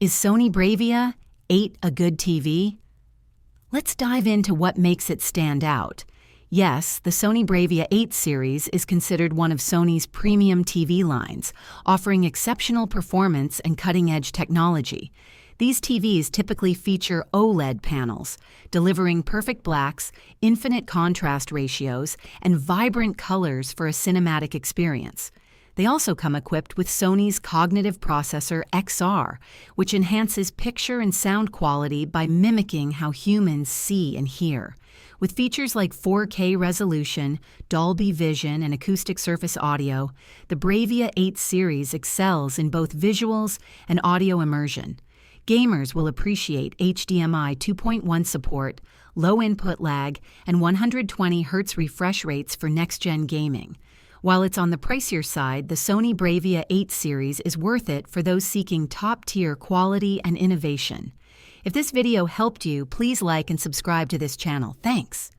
Is Sony Bravia 8 a good TV? Let's dive into what makes it stand out. Yes, the Sony Bravia 8 series is considered one of Sony's premium TV lines, offering exceptional performance and cutting-edge technology. These TVs typically feature OLED panels, delivering perfect blacks, infinite contrast ratios, and vibrant colors for a cinematic experience. They also come equipped with Sony's cognitive processor XR, which enhances picture and sound quality by mimicking how humans see and hear. With features like 4K resolution, Dolby Vision, and acoustic surface audio, the Bravia 8 series excels in both visuals and audio immersion. Gamers will appreciate HDMI 2.1 support, low input lag, and 120 Hz refresh rates for next-gen gaming. While it's on the pricier side, the Sony Bravia 8 series is worth it for those seeking top-tier quality and innovation. If this video helped you, please like and subscribe to this channel. Thanks!